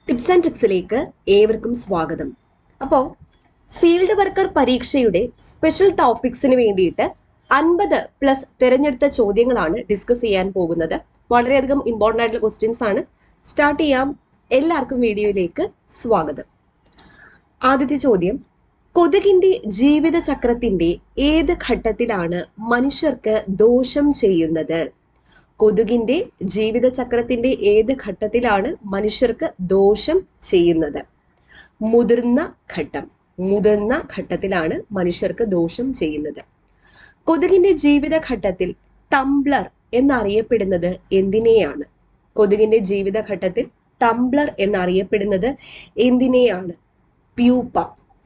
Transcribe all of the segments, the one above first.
Tips and ട്രിക്സിലേക്ക് ഏവർക്കും സ്വാഗതം. അപ്പോൾ ഫീൽഡ് വർക്കർ പരീക്ഷയുടെ സ്പെഷ്യൽ ടോപ്പിക്സിന് വേണ്ടിയിട്ട് 50+ തിരഞ്ഞെടുത്ത ചോദ്യങ്ങളാണ് ഡിസ്കസ് ചെയ്യാൻ പോകുന്നത്. വളരെയധികം ഇമ്പോർട്ടൻ്റ് ആയിട്ടുള്ള ക്വസ്റ്റ്യൻസ് ആണ്. സ്റ്റാർട്ട് ചെയ്യാം. എല്ലാവർക്കും വീഡിയോയിലേക്ക് സ്വാഗതം. ആദ്യത്തെ ചോദ്യം, കൊതുകിന്റെ ജീവിതചക്രത്തിന്റെ ഏത് ഘട്ടത്തിലാണ് മനുഷ്യർക്ക് ദോഷം ചെയ്യുന്നത്? കൊതുകിന്റെ ജീവിതചക്രത്തിന്റെ ഏത് ഘട്ടത്തിലാണ് മനുഷ്യർക്ക് ദോഷം ചെയ്യുന്നത്? മുതിർന്ന ഘട്ടത്തിലാണ് മനുഷ്യർക്ക് ദോഷം ചെയ്യുന്നത്. കൊതുകിന്റെ ജീവിതഘട്ടത്തിൽ ടംബ്ലർ എന്നറിയപ്പെടുന്നത് എന്തിനെയാണ്? കൊതുകിന്റെ ജീവിതഘട്ടത്തിൽ ടംബ്ലർ എന്നറിയപ്പെടുന്നത് എന്തിനെയാണ്?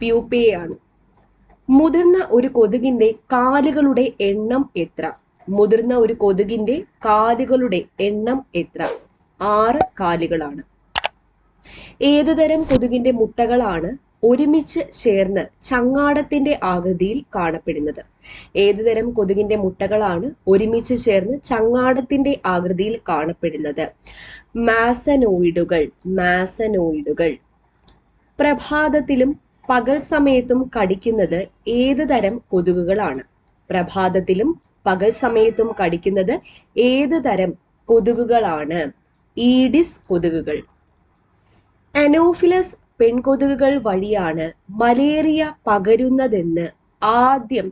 പ്യൂപ്പയാണ്. മുതിർന്ന ഒരു കൊതുകിന്റെ കാലുകളുടെ എണ്ണം എത്ര? മുതിർന്ന ഒരു കൊതുകിന്റെ കാലുകളുടെ എണ്ണം എത്ര? 6 കാലുകളാണ്. ഏതുതരം കൊതുകിന്റെ മുട്ടകളാണ് ഒരുമിച്ച് ചേർന്ന് ചങ്ങാടത്തിന്റെ ആകൃതിയിൽ കാണപ്പെടുന്നത്? ഏതുതരം കൊതുകിന്റെ മുട്ടകളാണ് ഒരുമിച്ച് ചേർന്ന് ചങ്ങാടത്തിന്റെ ആകൃതിയിൽ കാണപ്പെടുന്നത്? മാസനോയിഡുകൾ. പ്രഭാതത്തിലും പകൽ സമയത്തും കടിക്കുന്നത് ഏത് തരം കൊതുകുകളാണ്? പ്രഭാതത്തിലും പകൽ സമയത്തും കടിക്കുന്നത് ഏത് തരം കൊതുകുകളാണ്? ഈഡിസ് കൊതുകുകൾ. അനോഫിലസ് പെൺകൊതുകുകൾ വഴിയാണ് മലേറിയ പകരുന്നതെന്ന് ആദ്യം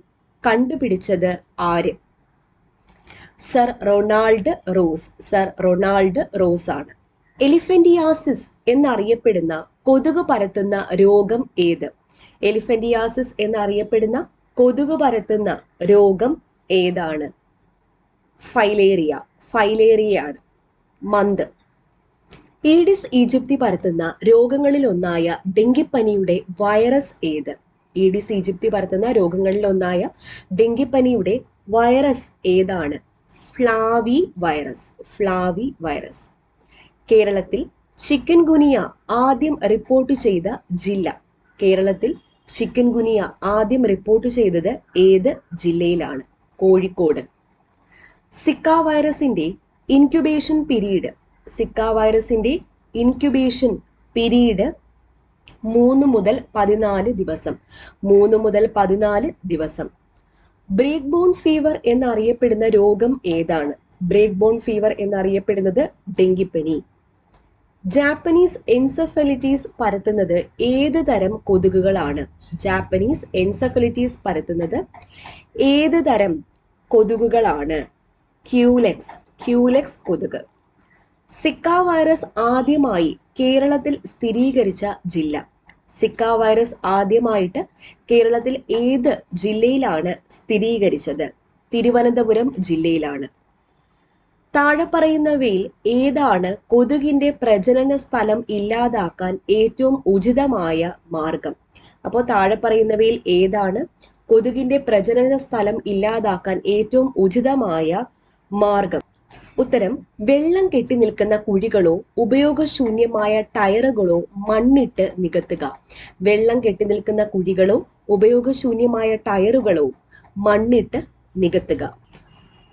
കണ്ടുപിടിച്ചത് ആര്? സർ റൊണാൾഡ് റോസ് ആണ്. എലിഫന്റിയാസിസ് എന്നറിയപ്പെടുന്ന കൊതുക് പരത്തുന്ന രോഗം ഏത്? എലിഫന്റിയാസിസ് എന്നറിയപ്പെടുന്ന കൊതുക് പരത്തുന്ന രോഗം ഏതാണ്? ഫൈലേറിയയാണ്. മന്ത്. ഈഡിസ് ഈജിപ്തി പരത്തുന്ന രോഗങ്ങളിൽ ഒന്നായ ഡെങ്കിപ്പനിയുടെ വൈറസ് ഏത്? ഈഡിസ് ഈജിപ്തി പരത്തുന്ന രോഗങ്ങളിൽ ഒന്നായ ഡെങ്കിപ്പനിയുടെ വൈറസ് ഏതാണ്? Flavi virus. കേരളത്തിൽ ചിക്കൻ ഗുനിയ ആദ്യം റിപ്പോർട്ട് ചെയ്ത ജില്ല? കേരളത്തിൽ ചിക്കൻ ഗുനിയ ആദ്യം റിപ്പോർട്ട് ചെയ്തത് ഏത് ജില്ലയിലാണ്? കോഴിക്കോട്. സിക്ക വൈറസിന്റെ ഇൻക്യുബേഷൻ പീരീഡ് 3 മുതൽ 14 ദിവസം. ബ്രേക്ക് ബോൺ ഫീവർ എന്നറിയപ്പെടുന്ന രോഗം ഏതാണ്? ബ്രേക്ക് ബോൺ ഫീവർ എന്നറിയപ്പെടുന്നത് ഡെങ്കിപ്പനി. ജാപ്പനീസ് എൻസെഫലിറ്റീസ് പരത്തുന്നത് ഏത് തരം കൊതുകുകളാണ്? ജാപ്പനീസ് എൻസെഫലിറ്റീസ് പരത്തുന്നത് ഏത് തരം കൊതുകുകളാണ്? ക്യൂലെക്സ് കൊതുക്. സിക്ക വൈറസ് ആദ്യമായി കേരളത്തിൽ സ്ഥിരീകരിച്ച ജില്ല? സിക്ക വൈറസ് ആദ്യമായിട്ട് കേരളത്തിൽ ഏത് ജില്ലയിലാണ് സ്ഥിരീകരിച്ചത്? തിരുവനന്തപുരം ജില്ലയിലാണ്. താഴെ പറയുന്നവയിൽ ഏതാണ് കൊതുകിന്റെ പ്രജനന സ്ഥലം ഇല്ലാതാക്കാൻ ഏറ്റവും ഉചിതമായ മാർഗം? അപ്പോൾ താഴെ പറയുന്നവയിൽ ഏതാണ് കൊതുകിന്റെ പ്രജനന സ്ഥലം ഇല്ലാതാക്കാൻ ഏറ്റവും ഉചിതമായ മാർഗം? ഉത്തരം, വെള്ളം കെട്ടി നിൽക്കുന്ന കുഴികളോ ഉപയോഗശൂന്യമായ ടയറുകളോ മണ്ണിട്ട് നികത്തുക. വെള്ളം കെട്ടി നിൽക്കുന്ന കുഴികളോ ഉപയോഗശൂന്യമായ ടയറുകളോ മണ്ണിട്ട് നികത്തുക.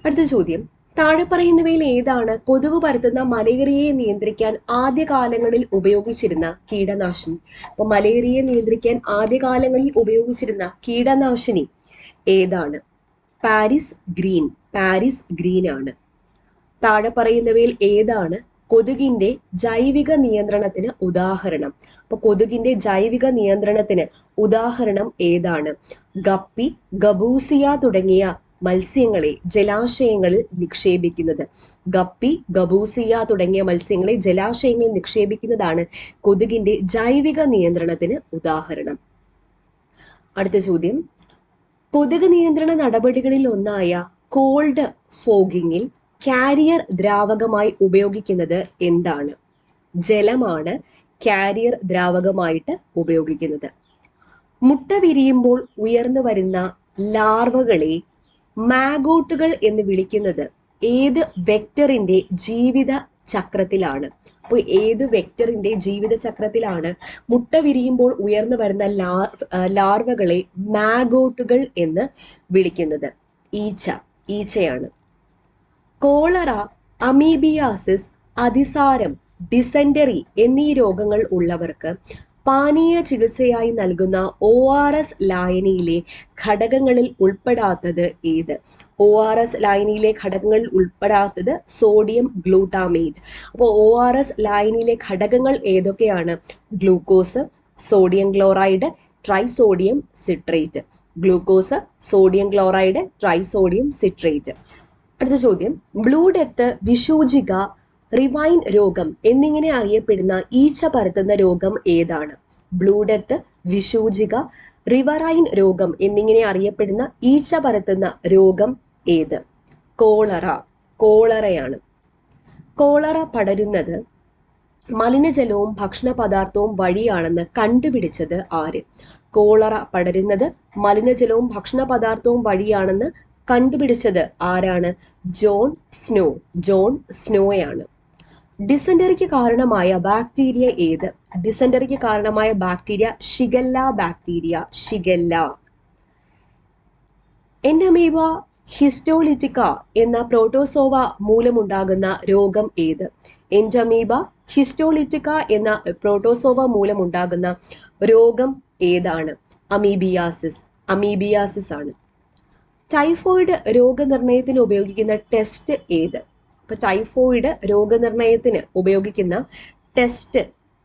അടുത്ത ചോദ്യം, താഴെ പറയുന്നവയിൽ ഏതാണ് കൊതുക് പരത്തുന്ന മലേറിയയെ നിയന്ത്രിക്കാൻ ആദ്യകാലങ്ങളിൽ ഉപയോഗിച്ചിരുന്ന കീടനാശിനി? അപ്പൊ മലേറിയയെ നിയന്ത്രിക്കാൻ ആദ്യകാലങ്ങളിൽ ഉപയോഗിച്ചിരുന്ന കീടനാശിനി ഏതാണ്? പാരീസ് ഗ്രീൻ ആണ്. താഴെ പറയുന്നവയിൽ ഏതാണ് കൊതുകിന്റെ ജൈവിക നിയന്ത്രണത്തിന് ഉദാഹരണം? അപ്പൊ കൊതുകിന്റെ ജൈവിക നിയന്ത്രണത്തിന് ഉദാഹരണം ഏതാണ്? ഗപ്പി, ഗബൂസിയ തുടങ്ങിയ മത്സ്യങ്ങളെ ജലാശയങ്ങളിൽ നിക്ഷേപിക്കുന്നത്. ഗപ്പി, ഗബൂസിയ തുടങ്ങിയ മത്സ്യങ്ങളെ ജലാശയങ്ങളിൽ നിക്ഷേപിക്കുന്നതാണ് കൊതുകിന്റെ ജൈവിക നിയന്ത്രണത്തിന് ഉദാഹരണം. അടുത്ത ചോദ്യം, കൊതുക് നിയന്ത്രണ നടപടികളിൽ ഒന്നായ കോൾഡ് ഫോഗിങ്ങിൽ കാരിയർ ദ്രാവകമായി ഉപയോഗിക്കുന്നത് എന്താണ്? ജലമാണ് കാരിയർ ദ്രാവകമായിട്ട് ഉപയോഗിക്കുന്നത്. മുട്ട വിരിയുമ്പോൾ ഉയർന്നു വരുന്ന ലാർവകളെ മാഗോട്ടുകൾ എന്ന് വിളിക്കുന്നത് ഏത് വെക്ടറിന്റെ ജീവിത ചക്രത്തിലാണ്? അപ്പോൾ ഏത് വെക്ടറിന്റെ ജീവിത ചക്രത്തിലാണ് മുട്ട വിരിയുമ്പോൾ ഉയർന്നു വരുന്ന ലാർവകളെ മാഗോട്ടുകൾ എന്ന് വിളിക്കുന്നത്? ഈച്ചയാണ്. കോളറ, അമീബിയാസിസ്, അതിസാരം ഡിസെൻറ്ററി എന്നീ രോഗങ്ങൾ ഉള്ളവർക്ക് പാനീയ ചികിത്സയായി നൽകുന്ന ORS ലായനിയിലെ ഘടകങ്ങളിൽ ഉൾപ്പെടാത്തത് ഏത്? ORS ലായനിയിലെ ഘടകങ്ങളിൽ ഉൾപ്പെടാത്തത് സോഡിയം ഗ്ലൂട്ടാമേറ്റ്. അപ്പോൾ ORS ലായനിയിലെ ഘടകങ്ങൾ ഏതൊക്കെയാണ്? Glucose, sodium chloride, trisodium citrate. Glucose, sodium chloride, trisodium citrate. അടുത്ത ചോദ്യം, ബ്ലൂ ഡെത്ത്, വിഷൂജിക, റിവൈൻ രോഗം എന്നിങ്ങനെ അറിയപ്പെടുന്ന ഈച്ച പരത്തുന്ന രോഗം ഏതാണ്? ബ്ലൂ ഡെത്ത്, വിഷൂജിക, റിവറൈൻ രോഗം എന്നിങ്ങനെ അറിയപ്പെടുന്ന ഈച്ച പരത്തുന്ന രോഗം ഏത്? കോളറയാണ്. കോളറ പടരുന്നത് മലിനജലവും ഭക്ഷണ പദാർത്ഥവും വഴിയാണെന്ന് കണ്ടുപിടിച്ചത് ആര്? കോളറ പടരുന്നത് മലിനജലവും ഭക്ഷണ പദാർത്ഥവും വഴിയാണെന്ന് കണ്ടുപിടിച്ചത് ആരാണ്? ജോൺ സ്നോയാണ്. ഡിസെൻറ്ററിക്ക് കാരണമായ ബാക്ടീരിയ ഏത്? ഡിസെൻറ്ററിക്ക് കാരണമായ bacteria shigella bacteria. Entamoeba histolytica എന്ന പ്രോട്ടോസോവ മൂലമുണ്ടാകുന്ന രോഗം ഏത്? എൻഡമീബ ഹിസ്റ്റോളിറ്റിക്ക എന്ന പ്രോട്ടോസോവ മൂലമുണ്ടാകുന്ന രോഗം ഏതാണ്? അമീബിയാസിസ് ആണ്. ടൈഫോയിഡ് രോഗനിർണയത്തിന് ഉപയോഗിക്കുന്ന ടെസ്റ്റ് ഏത്? ഇപ്പൊ ടൈഫോയിഡ് രോഗനിർണയത്തിന് ഉപയോഗിക്കുന്ന ടെസ്റ്റ്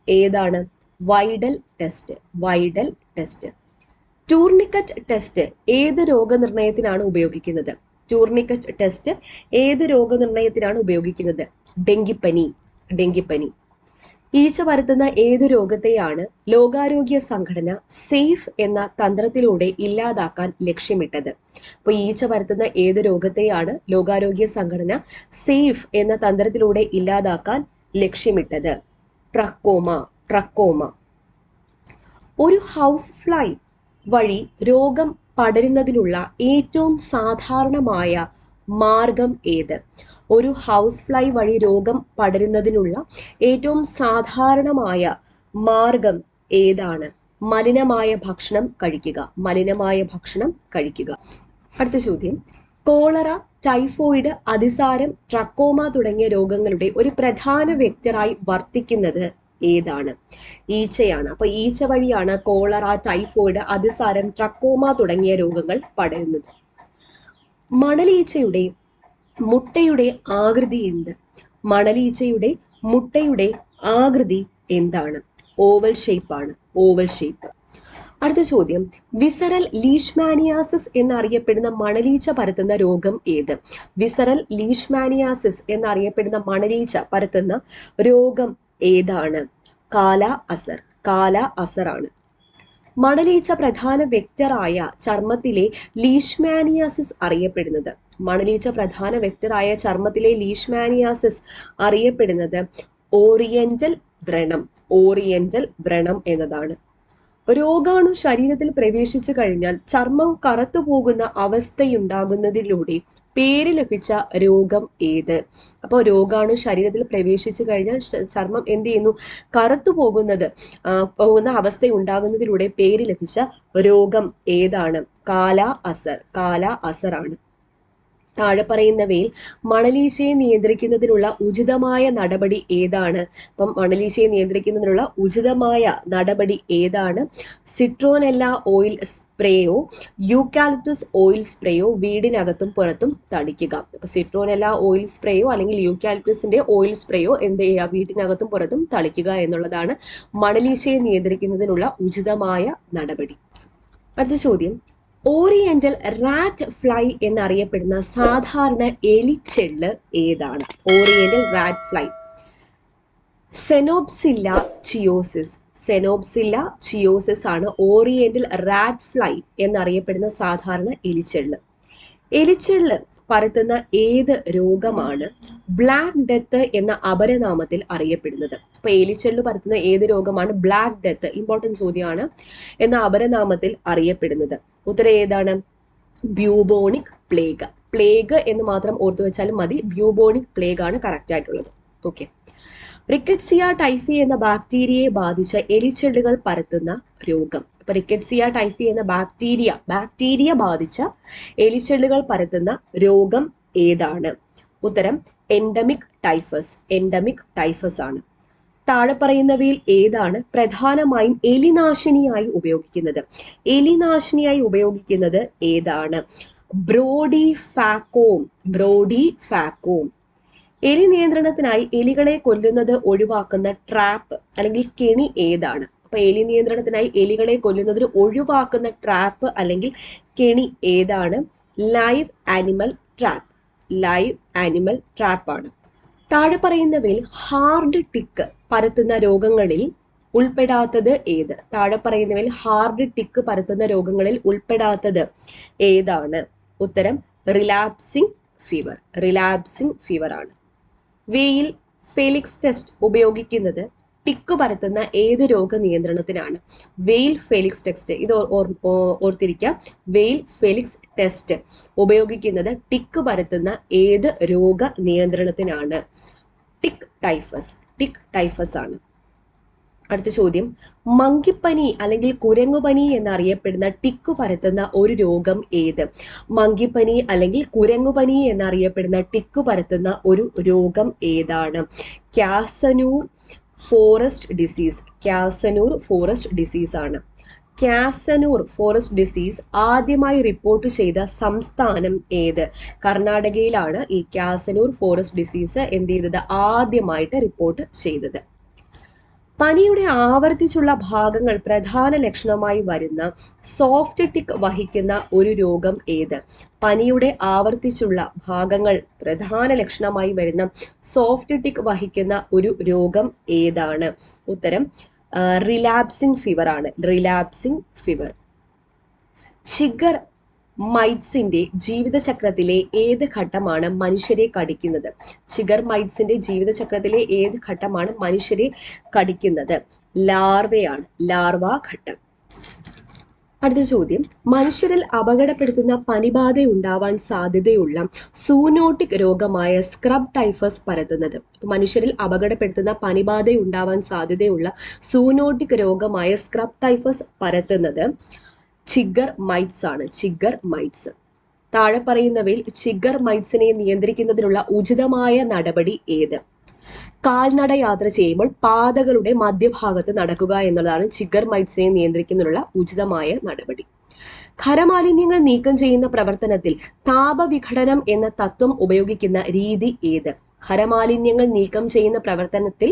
ഏതാണ്? Widal test. ടൂർണിക്കറ്റ് ടെസ്റ്റ് ഏത് രോഗനിർണയത്തിനാണ് ഉപയോഗിക്കുന്നത്? ടൂർണിക്കറ്റ് ടെസ്റ്റ് ഏത് രോഗനിർണയത്തിനാണ് ഉപയോഗിക്കുന്നത്? ഡെങ്കിപ്പനി. ഈച്ച പരത്തുന്ന ഏത് രോഗത്തെയാണ് ലോകാരോഗ്യ സംഘടന സേഫ് എന്ന തന്ത്രത്തിലൂടെ ഇല്ലാതാക്കാൻ ലക്ഷ്യമിട്ടത്? അപ്പോൾ ഈച്ച പരത്തുന്ന ഏത് രോഗത്തെയാണ് ലോകാരോഗ്യ സംഘടന സേഫ് എന്ന തന്ത്രത്തിലൂടെ ഇല്ലാതാക്കാൻ ലക്ഷ്യമിട്ടത്? ട്രക്കോമ. ഒരു ഹൗസ് ഫ്ലൈ വഴി രോഗം പടരുന്നതിനുള്ള ഏറ്റവും സാധാരണമായ മാർഗം ഏത്? ഒരു ഹൗസ് ഫ്ലൈ വഴി രോഗം പടരുന്നതിനുള്ള ഏറ്റവും സാധാരണമായ മാർഗം ഏതാണ്? മലിനമായ ഭക്ഷണം കഴിക്കുക. അടുത്ത ചോദ്യം, കോളറ, ടൈഫോയിഡ്, അതിസാരം, ട്രക്കോമ തുടങ്ങിയ രോഗങ്ങളുടെ ഒരു പ്രധാന വെക്ടറായി വർത്തിക്കുന്നത് ഏതാണ്? ഈച്ചയാണ്. അപ്പൊ ഈച്ച വഴിയാണ് കോളറ, ടൈഫോയിഡ്, അതിസാരം, ട്രക്കോമ തുടങ്ങിയ രോഗങ്ങൾ പടരുന്നത്. മണലീച്ചയുടെ മുട്ടയുടെ ആകൃതി എന്ത്? മണലീച്ചയുടെ മുട്ടയുടെ ആകൃതി എന്താണ്? Oval shape. അടുത്ത ചോദ്യം, വിസറൽ ലീഷ്മാനിയാസിസ് എന്നറിയപ്പെടുന്ന മണലീച്ച പരത്തുന്ന രോഗം ഏത്? വിസറൽ ലീഷ്മാനിയാസിസ് എന്നറിയപ്പെടുന്ന മണലീച്ച പരത്തുന്ന രോഗം ഏതാണ്? കാല അസറാണ്. മണലീച്ച പ്രധാന വെക്ടറായ ചർമ്മത്തിലെ ലീഷ്മാനിയാസിസ് അറിയപ്പെടുന്നത് ഓറിയന്റൽ വ്രണം എന്നതാണ്. രോഗാണു ശരീരത്തിൽ പ്രവേശിച്ചു കഴിഞ്ഞാൽ ചർമ്മം കറുത്തു പോകുന്ന അവസ്ഥയുണ്ടാകുന്നതിലൂടെ പേര് ലഭിച്ച രോഗം ഏത്? അപ്പോൾ രോഗാണു ശരീരത്തിൽ പ്രവേശിച്ചു കഴിഞ്ഞാൽ ചർമ്മം എന്ത് ചെയ്യുന്നു? കറുത്തു പോകുന്ന അവസ്ഥ ഉണ്ടാകുന്നതിലൂടെ പേര് ലഭിച്ച രോഗം ഏതാണ്? കാല അസറാണ്. താഴെ പറയുന്നവയിൽ മണലീച്ചയെ നിയന്ത്രിക്കുന്നതിനുള്ള ഉചിതമായ നടപടി ഏതാണ്? അപ്പം മണലീച്ചയെ നിയന്ത്രിക്കുന്നതിനുള്ള ഉചിതമായ നടപടി ഏതാണ്? സിട്രോനെല്ല ഓയിൽ സ്പ്രേയോ യൂക്കാലിപ്റ്റസ് ഓയിൽ സ്പ്രേയോ വീടിനകത്തും പുറത്തും തളിക്കുക. അപ്പൊ സിട്രോനെല്ല ഓയിൽ സ്പ്രേയോ അല്ലെങ്കിൽ യൂക്കാലിപ്റ്റസിന്റെ ഓയിൽ സ്പ്രേയോ എന്ത് ചെയ്യുക? വീട്ടിനകത്തും പുറത്തും തളിക്കുക എന്നുള്ളതാണ് മണലീച്ചയെ നിയന്ത്രിക്കുന്നതിനുള്ള ഉചിതമായ നടപടി. അടുത്ത ചോദ്യം, ഓറിയന്റൽ റാറ്റ് ഫ്ലൈ എന്നറിയപ്പെടുന്ന സാധാരണ എലിച്ചെള്ള് ഏതാണ്? Oriental rat fly. സെനോപ്സില്ല ചിയോസിസ് ആണ് ഓറിയന്റൽ റാറ്റ് ഫ്ലൈ എന്നറിയപ്പെടുന്ന സാധാരണ എലിച്ചെള്ള് പരത്തുന്ന ഏത് രോഗമാണ് ബ്ലാക്ക് ഡെത്ത് എന്ന അപരനാമത്തിൽ അറിയപ്പെടുന്നത്? അപ്പൊ എലിച്ചെള്ള് പരത്തുന്ന ഏത് രോഗമാണ് ബ്ലാക്ക് ഡെത്ത്, ഇമ്പോർട്ടൻറ്റ് ചോദ്യമാണ്, എന്ന അപരനാമത്തിൽ അറിയപ്പെടുന്നത്? ഉത്തരം ഏതാണ്? ബ്യൂബോണിക് പ്ലേഗ് എന്ന് മാത്രം ഓർത്തു വെച്ചാലും മതി. ബ്യൂബോണിക് പ്ലേഗ് ആണ് കറക്റ്റ് ആയിട്ടുള്ളത്. ഓക്കെ. റിക്കറ്റ്സിയ ടൈഫി എന്ന ബാക്ടീരിയയെ ബാധിച്ച എലിച്ചെള്ളുകൾ പരത്തുന്ന രോഗം. അപ്പൊ റിക്കറ്റ്സിയ ടൈഫി എന്ന ബാക്ടീരിയ ബാധിച്ച എലിച്ചെള്ളുകൾ പരത്തുന്ന രോഗം ഏതാണ്? ഉത്തരം എൻഡമിക് ടൈഫസ് ആണ്. താഴെ പറയുന്നവയിൽ ഏതാണ് പ്രധാനമായും എലിനാശിനിയായി ഉപയോഗിക്കുന്നത്? എലിനാശിനിയായി ഉപയോഗിക്കുന്നത് ഏതാണ്? ബ്രോഡി ഫാക്കോം. ബ്രോഡി ഫാക്കോം. എലി നിയന്ത്രണത്തിനായി എലികളെ കൊല്ലുന്നത് ഒഴിവാക്കുന്ന ട്രാപ്പ് അല്ലെങ്കിൽ കെണി ഏതാണ്? അപ്പൊ എലി നിയന്ത്രണത്തിനായി എലികളെ കൊല്ലുന്നതിന് ഒഴിവാക്കുന്ന ട്രാപ്പ് അല്ലെങ്കിൽ കെണി ഏതാണ്? Live animal trap. Live animal trap ആണ്. താഴെ പറയുന്നവയിൽ ഹാർഡ് ടിക്ക് പരത്തുന്ന രോഗങ്ങളിൽ ഉൾപ്പെടാത്തത് ഏത്? താഴെ പറയുന്നവയിൽ ഹാർഡ് ടിക്ക് പരത്തുന്ന രോഗങ്ങളിൽ ഉൾപ്പെടാത്തത് ഏതാണ്? ഉത്തരം റിലാപ്സിംഗ് ഫീവർ. റിലാപ്സിംഗ് ഫീവർ ആണ്. വെയിൽ ഫെലിക്സ് ടെസ്റ്റ് ഉപയോഗിക്കുന്നത് ടിക്ക് പരത്തുന്ന ഏത് രോഗ നിയന്ത്രണത്തിനാണ്? വെയിൽ ഫെലിക്സ് ടെസ്റ്റ്, ഇത് ഓർത്തിരിക്കാം. വെയിൽ ഫെലിക്സ് ടെസ്റ്റ് ഉപയോഗിക്കുന്നത് ടിക്ക് പരത്തുന്ന ഏത് രോഗ നിയന്ത്രണത്തിനാണ്? ടിക് ടൈഫസ്. ടിക് ടൈഫസ് ആണ്. അടുത്ത ചോദ്യം, മങ്കിപ്പനി അല്ലെങ്കിൽ കുരങ്ങുപനി എന്നറിയപ്പെടുന്ന ടിക്ക് പരത്തുന്ന ഒരു രോഗം ഏത്? മങ്കിപ്പനി അല്ലെങ്കിൽ കുരങ്ങുപനി എന്നറിയപ്പെടുന്ന ടിക്ക് പരത്തുന്ന ഒരു രോഗം ഏതാണ്? Kyasanur forest disease. Kyasanur forest disease ആണ്. ക്യാസനൂർ ഫോറസ്റ്റ് ഡിസീസ് ആദ്യമായി റിപ്പോർട്ട് ചെയ്ത സംസ്ഥാനം ഏത്? കർണാടകയിലാണ് ഈ ക്യാസനൂർ ഫോറസ്റ്റ് ഡിസീസ് എന്ത് ചെയ്തത്? ആദ്യമായിട്ട് റിപ്പോർട്ട് ചെയ്തത്. പനിയുടെ ആവർത്തിച്ചുള്ള ഭാഗങ്ങൾ പ്രധാന ലക്ഷണമായി വരുന്ന സോഫ്റ്റ് ടിക്ക് വഹിക്കുന്ന ഒരു രോഗം ഏത്? പനിയുടെ ആവർത്തിച്ചുള്ള ഭാഗങ്ങൾ പ്രധാന ലക്ഷണമായി വരുന്ന സോഫ്റ്റ് ടിക്ക് വഹിക്കുന്ന ഒരു രോഗം ഏതാണ്? ഉത്തരം റിലാപ്സിംഗ് ഫീവർ ആണ്. Relapsing fever. ചിഗർ മൈറ്റ്സിന്റെ ജീവിതചക്രത്തിലെ ഏത് ഘട്ടമാണ് മനുഷ്യരെ കടിക്കുന്നത്? ചിഗർ മൈറ്റ്സിന്റെ ജീവിതചക്രത്തിലെ ഏത് ഘട്ടമാണ് മനുഷ്യരെ കടിക്കുന്നത്? ലാർവയാണ്. ലാർവ ഘട്ടം. അടുത്ത ചോദ്യം, മനുഷ്യരിൽ അപകടപ്പെടുത്തുന്ന പനിബാധ ഉണ്ടാവാൻ സാധ്യതയുള്ള സൂനോട്ടിക് രോഗമായ സ്ക്രബ് ടൈഫസ് പരത്തുന്നത്? മനുഷ്യരിൽ അപകടപ്പെടുത്തുന്ന പനിബാധ ഉണ്ടാവാൻ സാധ്യതയുള്ള സൂനോട്ടിക് രോഗമായ സ്ക്രബ് ടൈഫസ് പരത്തുന്നത് ചിഗർ മൈറ്റ്സ് ആണ്. Chigger mites. താഴെ പറയുന്നവയിൽ ചിഗർ മൈറ്റ്സിനെ നിയന്ത്രിക്കുന്നതിനുള്ള ഉചിതമായ നടപടി ഏത്? കാൽനട യാത്ര ചെയ്യുമ്പോൾ പാതകളുടെ മധ്യഭാഗത്ത് നടക്കുക എന്നുള്ളതാണ് ചിഗർ മൈറ്റ്സിനെ നിയന്ത്രിക്കുന്നതിനുള്ള ഉചിതമായ നടപടി. ഖരമാലിന്യങ്ങൾ നീക്കം ചെയ്യുന്ന പ്രവർത്തനത്തിൽ താപവിഘടനം എന്ന തത്വം ഉപയോഗിക്കുന്ന രീതി ഏത്? ഖരമാലിന്യങ്ങൾ നീക്കം ചെയ്യുന്ന പ്രവർത്തനത്തിൽ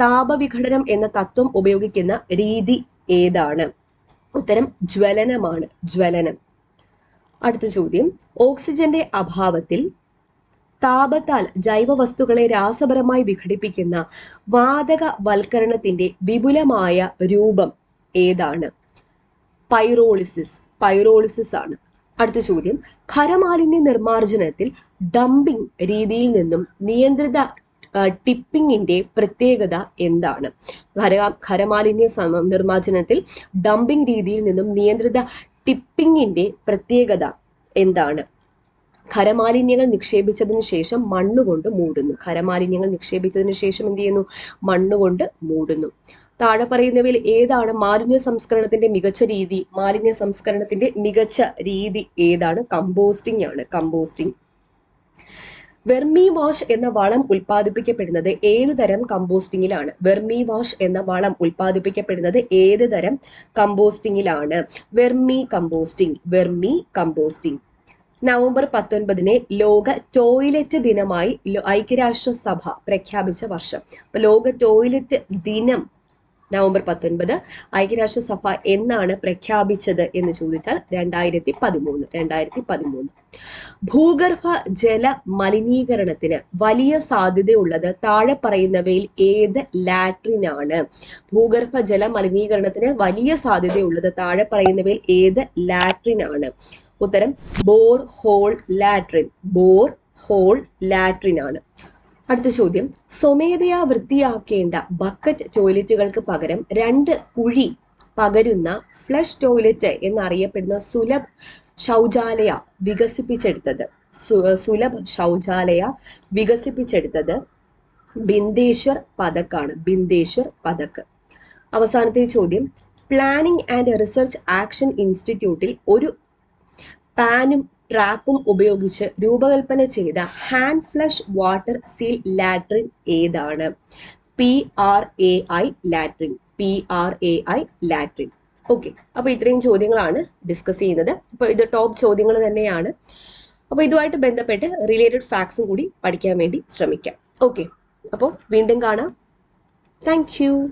താപവിഘടനം എന്ന തത്വം ഉപയോഗിക്കുന്ന രീതി ഏതാണ്? ഉത്തരം ജ്വലനമാണ്. ജ്വലനം. അടുത്ത ചോദ്യം, ഓക്സിജന്റെ അഭാവത്തിൽ താപത്താൽ ജൈവവസ്തുക്കളെ രാസപരമായി വിഘടിപ്പിക്കുന്ന വാതകവൽക്കരണത്തിന്റെ വിപുലമായ രൂപം ഏതാണ്? പൈറോളിസിസ്. പൈറോളിസിസ് ആണ്. അടുത്ത ചോദ്യം, ഖരമാലിന്യ നിർമ്മാർജ്ജനത്തിൽ ഡംപിംഗ് രീതിയിൽ നിന്നും നിയന്ത്രിത ടിപ്പിങ്ങിന്റെ പ്രത്യേകത എന്താണ്? ഖരമാലിന്യ നിർമ്മാർജ്ജനത്തിൽ ഡംപിംഗ് രീതിയിൽ നിന്നും നിയന്ത്രിത ടിപ്പിങ്ങിന്റെ പ്രത്യേകത എന്താണ്? ഖരമാലിന്യങ്ങൾ നിക്ഷേപിച്ചതിന് ശേഷം മണ്ണുകൊണ്ട് മൂടുന്നു. ഖരമാലിന്യങ്ങൾ നിക്ഷേപിച്ചതിന് ശേഷം എന്ത് ചെയ്യുന്നു? മണ്ണുകൊണ്ട് മൂടുന്നു. താഴെ പറയുന്നവയിൽ ഏതാണ് മാലിന്യ സംസ്കരണത്തിന്റെ മികച്ച രീതി? മാലിന്യ സംസ്കരണത്തിന്റെ മികച്ച രീതി ഏതാണ്? കമ്പോസ്റ്റിംഗ് ആണ്. കമ്പോസ്റ്റിംഗ്. വെർമി വാഷ് എന്ന വളം ഉൽപ്പാദിപ്പിക്കപ്പെടുന്നത് ഏത് തരം കമ്പോസ്റ്റിംഗിലാണ്? വെർമി വാഷ് എന്ന വളം ഉൽപ്പാദിപ്പിക്കപ്പെടുന്നത് ഏത് തരം കമ്പോസ്റ്റിംഗിലാണ്? Vermicomposting. Vermicomposting. November 19 ലോക ടോയ്ലറ്റ് ദിനമായി ഐക്യരാഷ്ട്രസഭ പ്രഖ്യാപിച്ച വർഷം. അപ്പൊ ലോക ടോയ്ലറ്റ് ദിനം നവംബർ 19 ഐക്യരാഷ്ട്രസഭ എന്നാണ് പ്രഖ്യാപിച്ചത് എന്ന് ചോദിച്ചാൽ 2013. ഭൂഗർഭ ജല മലിനീകരണത്തിന് വലിയ സാധ്യതയുള്ളത് താഴെ പറയുന്നവയിൽ ഏത് ലാട്രിനാണ്? ഭൂഗർഭ ജല മലിനീകരണത്തിന് വലിയ സാധ്യതയുള്ളത് താഴെ പറയുന്നവയിൽ ഏത് ലാട്രിനാണ്? ഉത്തരം bore hole latrine. Bore hole latrine ആണ്. അടുത്ത ചോദ്യം, സ്വമേധയാ വൃത്തിയാക്കേണ്ട ബക്കറ്റ് ടോയ്ലറ്റുകൾക്ക് പകരം 2 കുഴി പകരുന്ന ഫ്ലഷ് ടോയ്ലറ്റ് എന്നറിയപ്പെടുന്ന സുലഭ് ശൗചാലയ വികസിപ്പിച്ചെടുത്തത്? സുലഭ് ശൗചാലയ വികസിപ്പിച്ചെടുത്തത് ബിന്ദേശ്വർ പഥക് ആണ്. ബിന്ദേശ്വർ പഥക്. അവസാനത്തെ ചോദ്യം, പ്ലാനിംഗ് ആൻഡ് റിസർച്ച് ആക്ഷൻ ഇൻസ്റ്റിറ്റ്യൂട്ടിൽ ഒരു പാനും ട്രാപ്പും ഉപയോഗിച്ച് രൂപകൽപ്പന ചെയ്ത hand flush water seal latrine ഏതാണ്? PRAI latrine. PRAI latrine. Okay, അപ്പൊ ഇത്രയും ചോദ്യങ്ങളാണ് ഡിസ്കസ് ചെയ്യുന്നത്. അപ്പൊ ഇത് ടോപ്പ് ചോദ്യങ്ങൾ തന്നെയാണ്. അപ്പൊ ഇതുമായിട്ട് ബന്ധപ്പെട്ട് റിലേറ്റഡ് ഫാക്ട്സും കൂടി പഠിക്കാൻ വേണ്ടി ശ്രമിക്കാം. ഓക്കെ, അപ്പോൾ വീണ്ടും കാണാം. Thank you.